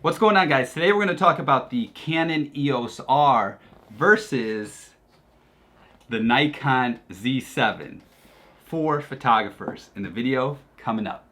What's going on, guys? Today we're going to talk about the Canon EOS R versus the Nikon Z7 for photographers in the video coming up.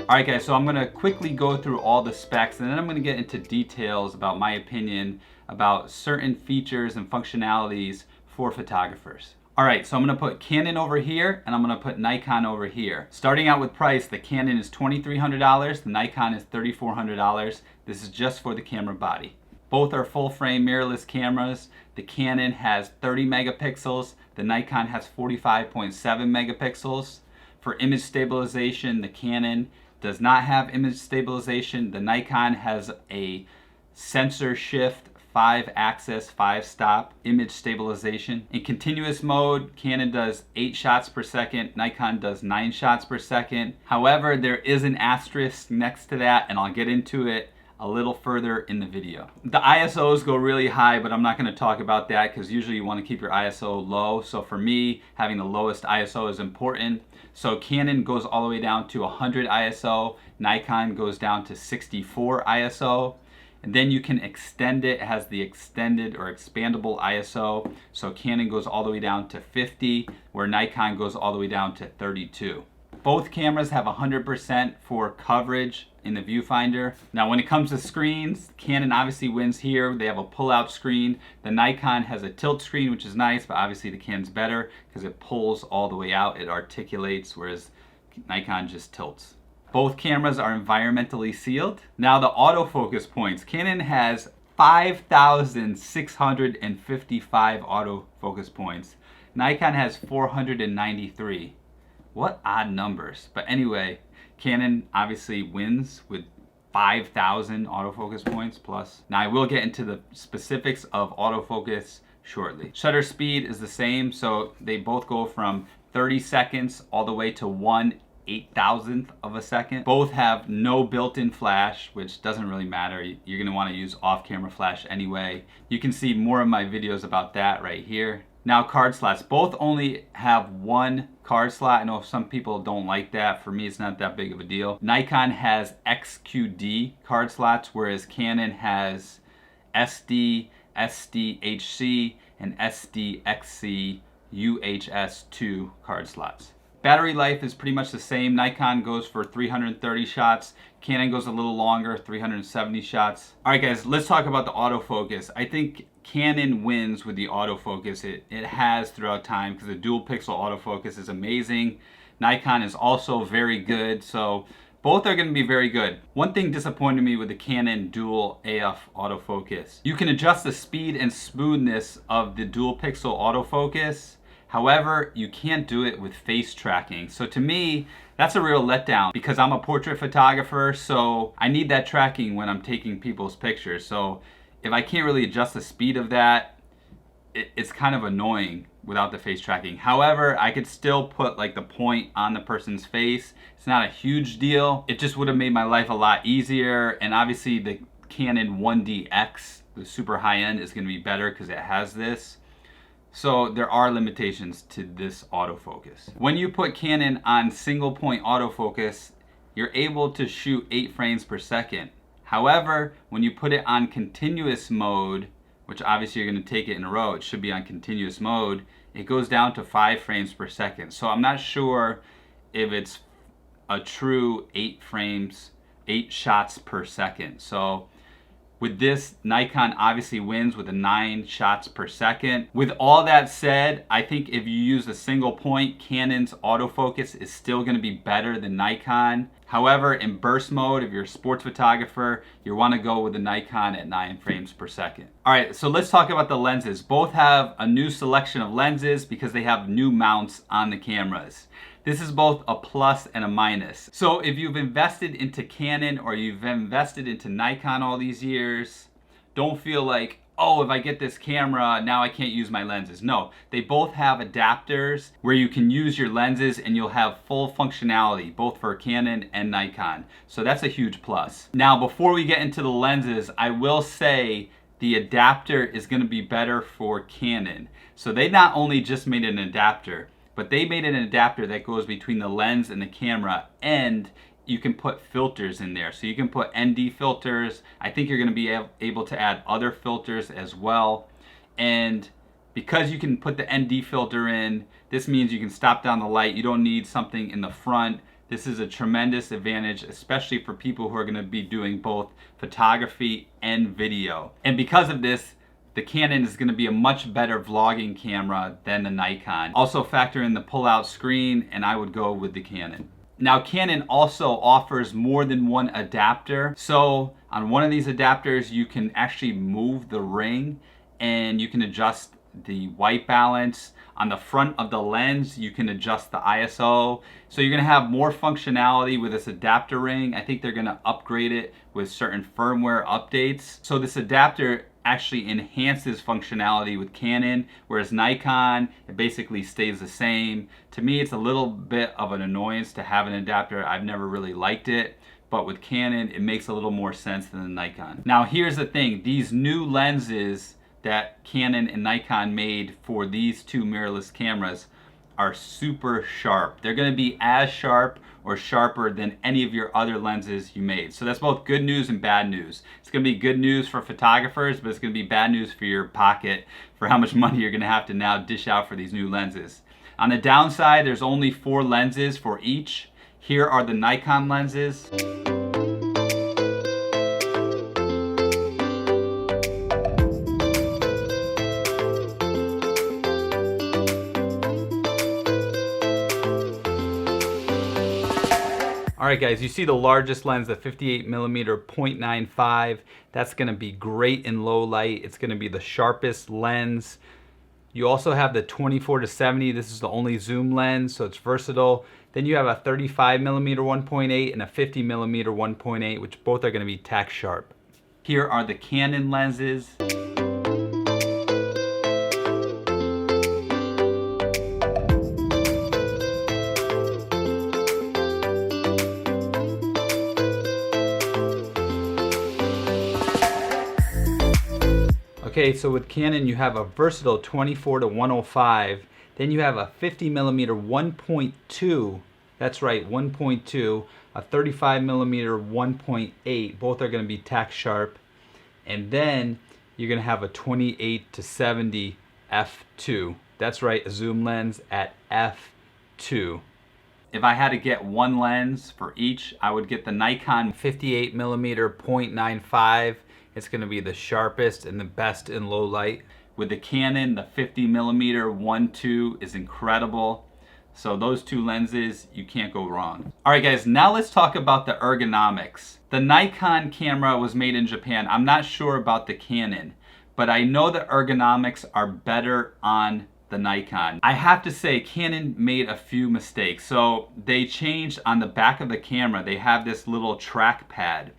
Alright guys, so I'm going to quickly go through all the specs and then I'm going to get into details about my opinion about certain features and functionalities for photographers. Alright, so I'm going to put Canon over here and I'm going to put Nikon over here. Starting out with price, the Canon is $2,300, the Nikon is $3,400. This is just for the camera body. Both are full frame mirrorless cameras. The Canon has 30 megapixels, the Nikon has 45.7 megapixels. For image stabilization, the Canon does not have image stabilization. The Nikon has a sensor shift 5-axis, 5-stop image stabilization. In continuous mode, Canon does 8 shots per second, Nikon does 9 shots per second. However, there is an asterisk next to that, and I'll get into it a little further in the video. The ISOs go really high, but I'm not going to talk about that because usually you want to keep your ISO low. So for me, having the lowest ISO is important. So Canon goes all the way down to 100 ISO, Nikon goes down to 64 ISO. And then you can extend it. It has the extended or expandable ISO. So Canon goes all the way down to 50, where Nikon goes all the way down to 32. Both cameras have 100% for coverage in the viewfinder. Now when it comes to screens, Canon obviously wins here. They have a pull-out screen. The Nikon has a tilt screen, which is nice, but obviously the Canon's better because it pulls all the way out. It articulates, whereas Nikon just tilts. Both cameras are environmentally sealed. Now the autofocus points. Canon has 5,655 autofocus points. Nikon has 493. What odd numbers. But anyway, Canon obviously wins with 5,000 autofocus points plus. Now I will get into the specifics of autofocus shortly. Shutter speed is the same, so they both go from 30 seconds all the way to 1/8,000th of a second. Both have no built-in flash, which doesn't really matter. You're gonna wanna use off-camera flash anyway. You can see more of my videos about that right here. Now card slots, both only have one card slot. I know some people don't like that. For me, it's not that big of a deal. Nikon has XQD card slots, whereas Canon has SD, SDHC, and SDXC UHS2 card slots. Battery life is pretty much the same. Nikon goes for 330 shots. Canon goes a little longer, 370 shots. All right, guys, let's talk about the autofocus. I think Canon wins with the autofocus. It has throughout time because the dual pixel autofocus is amazing. Nikon is also very good, so both are going to be very good. One thing disappointed me with the Canon dual AF autofocus. You can adjust the speed and smoothness of the dual pixel autofocus. However, you can't do it with face tracking. So to me, that's a real letdown because I'm a portrait photographer, so I need that tracking when I'm taking people's pictures. So if I can't really adjust the speed of that, it's kind of annoying without the face tracking. However, I could still put like the point on the person's face. It's not a huge deal. It just would have made my life a lot easier. And obviously the Canon 1DX, the super high end, is gonna be better because it has this. So there are limitations to this autofocus. When you put Canon on single point autofocus, you're able to shoot 8 frames per second. However, when you put it on continuous mode, which obviously you're going to take it in a row, it should be on continuous mode, it goes down to 5 frames per second. So I'm not sure if it's a true 8 shots per second. So with this, Nikon obviously wins with a 9 shots per second. With all that said, I think if you use a single point, Canon's autofocus is still gonna be better than Nikon. However, in burst mode, if you're a sports photographer, you wanna go with the Nikon at 9 frames per second. All right, so let's talk about the lenses. Both have a new selection of lenses because they have new mounts on the cameras. This is both a plus and a minus. So if you've invested into Canon or you've invested into Nikon all these years, don't feel like, oh, if I get this camera, now I can't use my lenses. No, they both have adapters where you can use your lenses and you'll have full functionality, both for Canon and Nikon. So that's a huge plus. Now, before we get into the lenses, I will say the adapter is gonna be better for Canon. So they not only just made an adapter, but they made an adapter that goes between the lens and the camera, and you can put filters in there. So you can put ND filters. I think you're gonna be able to add other filters as well. And because you can put the ND filter in, this means you can stop down the light. You don't need something in the front. This is a tremendous advantage, especially for people who are gonna be doing both photography and video. And because of this, the Canon is gonna be a much better vlogging camera than the Nikon. Also factor in the pull-out screen, and I would go with the Canon. Now, Canon also offers more than one adapter. So on one of these adapters, you can actually move the ring and you can adjust the white balance. On the front of the lens, you can adjust the ISO. So you're gonna have more functionality with this adapter ring. I think they're gonna upgrade it with certain firmware updates. So this adapter actually enhances functionality with Canon, whereas Nikon, it basically stays the same. To me, it's a little bit of an annoyance to have an adapter. I've never really liked it, but with Canon, it makes a little more sense than the Nikon. Now, here's the thing. These new lenses that Canon and Nikon made for these two mirrorless cameras are super sharp. They're gonna be as sharp or sharper than any of your other lenses you made. So that's both good news and bad news. It's gonna be good news for photographers, but it's gonna be bad news for your pocket for how much money you're gonna have to now dish out for these new lenses. On the downside, there's only 4 lenses for each. Here are the Nikon lenses. All right guys, you see the largest lens, the 58mm 0.95. That's gonna be great in low light. It's gonna be the sharpest lens. You also have the 24-70. This is the only zoom lens, so it's versatile. Then you have a 35mm 1.8 and a 50mm 1.8, which both are gonna be tack sharp. Here are the Canon lenses. Okay, so with Canon you have a versatile 24-105, then you have a 50mm 1.2, that's right, 1.2, a 35mm 1.8, both are going to be tack sharp, and then you're going to have a 28-70 f2, that's right, a zoom lens at f2. If I had to get one lens for each, I would get the Nikon 58mm 0.95. It's going to be the sharpest and the best in low light. With the Canon, the 50mm 1.2 is incredible. So those two lenses, you can't go wrong. All right guys, now let's talk about the ergonomics. The Nikon camera was made in Japan. I'm not sure about the Canon, but I know the ergonomics are better on the Nikon. I have to say, Canon made a few mistakes. So they changed on the back of the camera, they have this little trackpad.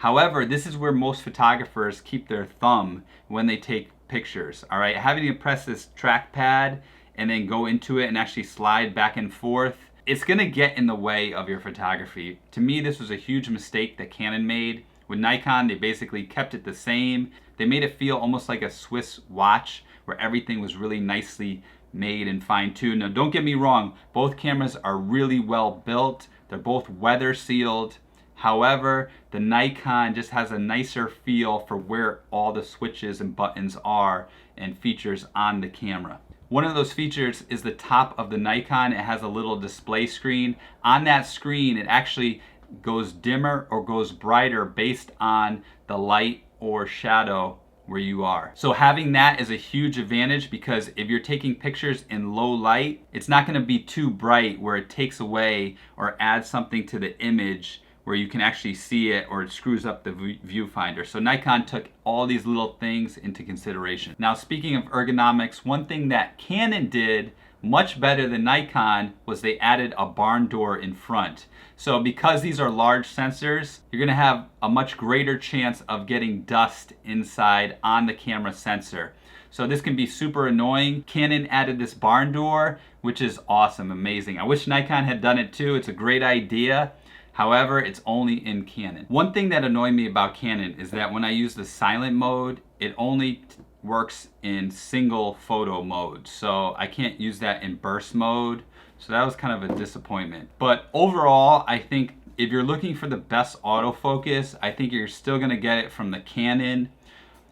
However, this is where most photographers keep their thumb when they take pictures, all right? Having to press this trackpad and then go into it and actually slide back and forth, it's gonna get in the way of your photography. To me, this was a huge mistake that Canon made. With Nikon, they basically kept it the same. They made it feel almost like a Swiss watch where everything was really nicely made and fine-tuned. Now, don't get me wrong, both cameras are really well built. They're both weather sealed. However, the Nikon just has a nicer feel for where all the switches and buttons are and features on the camera. One of those features is the top of the Nikon. It has a little display screen. On that screen, it actually goes dimmer or goes brighter based on the light or shadow where you are. So having that is a huge advantage, because if you're taking pictures in low light, it's not gonna be too bright where it takes away or adds something to the image where you can actually see it, or it screws up the viewfinder. So Nikon took all these little things into consideration. Now, speaking of ergonomics, one thing that Canon did much better than Nikon was they added a barn door in front. So because these are large sensors, you're gonna have a much greater chance of getting dust inside on the camera sensor. So this can be super annoying. Canon added this barn door, which is awesome, amazing. I wish Nikon had done it too. It's a great idea. However, it's only in Canon. One thing that annoyed me about Canon is that when I use the silent mode, it only works in single photo mode, so I can't use that in burst mode. So that was kind of a disappointment. But overall, I think if you're looking for the best autofocus, I think you're still gonna get it from the Canon.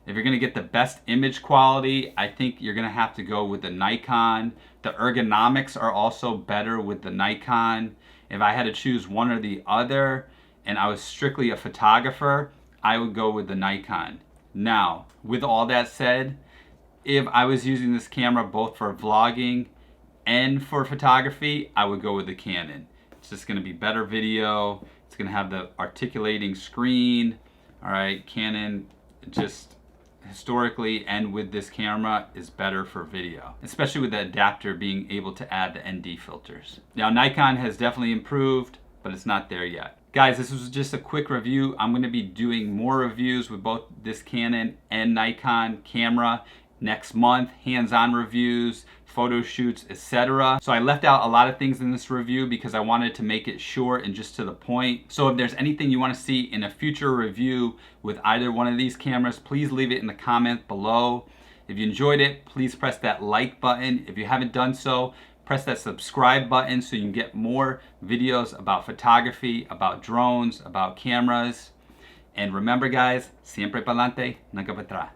If you're gonna get the best image quality, I think you're gonna have to go with the Nikon. The ergonomics are also better with the Nikon. If I had to choose one or the other, and I was strictly a photographer, I would go with the Nikon. Now, with all that said, if I was using this camera both for vlogging and for photography, I would go with the Canon. It's just gonna be better video. It's gonna have the articulating screen. All right, Canon just historically and with this camera is better for video, especially with the adapter being able to add the ND filters. Now Nikon has definitely improved, but it's not there yet. Guys, this was just a quick review. I'm gonna be doing more reviews with both this Canon and Nikon camera next month, hands-on reviews, photo shoots, etc. So I left out a lot of things in this review because I wanted to make it short and just to the point. So if there's anything you want to see in a future review with either one of these cameras, please leave it in the comments below. If you enjoyed it, please press that like button. If you haven't done so, press that subscribe button so you can get more videos about photography, about drones, about cameras. And remember guys, siempre pa'lante, nunca para atrás.